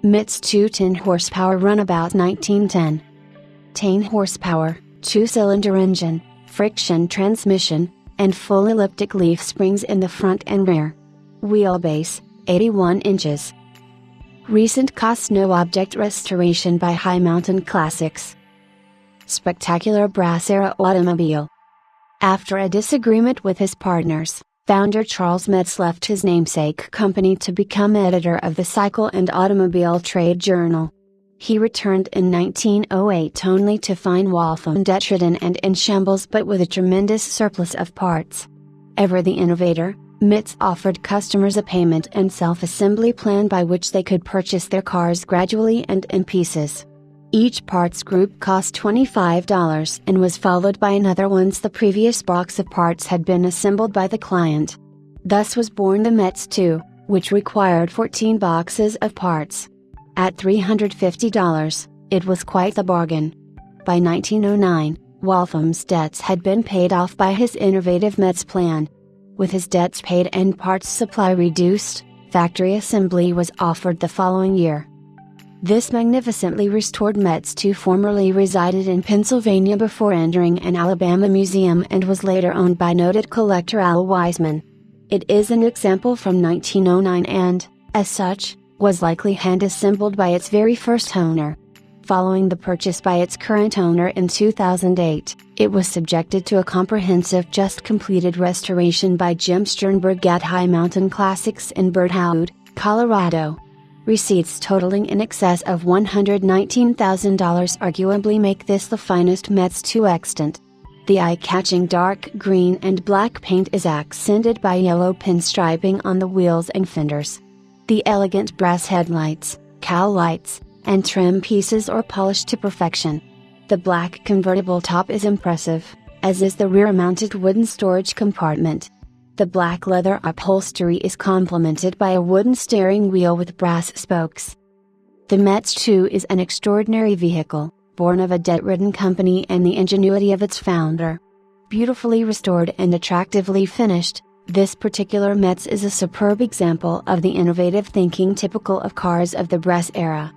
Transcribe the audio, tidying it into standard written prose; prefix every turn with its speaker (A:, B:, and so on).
A: Metz Two 10 horsepower Runabout 1910. 10 horsepower, 2-cylinder engine, friction transmission, and full elliptic leaf springs in the front and rear. Wheelbase, 81 inches. Recent cost no object restoration by High Mountain Classics. Spectacular brass era automobile. After a disagreement with his partners, founder Charles Metz left his namesake company to become editor of the Cycle and Automobile Trade Journal. He returned in 1908 only to find Waltham detritus and in shambles but with a tremendous surplus of parts. Ever the innovator, Metz offered customers a payment and self-assembly plan by which they could purchase their cars gradually and in pieces. Each parts group cost $25 and was followed by another once the previous box of parts had been assembled by the client. Thus was born the Metz Two, which required 14 boxes of parts. At $350, it was quite the bargain. By 1909, Waltham's debts had been paid off by his innovative Metz plan. With his debts paid and parts supply reduced, factory assembly was offered the following year. This magnificently restored Metz Two formerly resided in Pennsylvania before entering an Alabama museum and was later owned by noted collector Al Wiseman. It is an example from 1909 and, as such, was likely hand-assembled by its very first owner. Following the purchase by its current owner in 2008, it was subjected to a comprehensive just-completed restoration by Jim Sternberg at High Mountain Classics in Birdwood, Colorado. Receipts totaling in excess of $119,000 arguably make this the finest Metz Two extant. The eye-catching dark green and black paint is accented by yellow pinstriping on the wheels and fenders. The elegant brass headlights, cowl lights, and trim pieces are polished to perfection. The black convertible top is impressive, as is the rear-mounted wooden storage compartment. The black leather upholstery is complemented by a wooden steering wheel with brass spokes. The Metz Two is an extraordinary vehicle, born of a debt-ridden company and the ingenuity of its founder. Beautifully restored and attractively finished, this particular Metz is a superb example of the innovative thinking typical of cars of the brass era.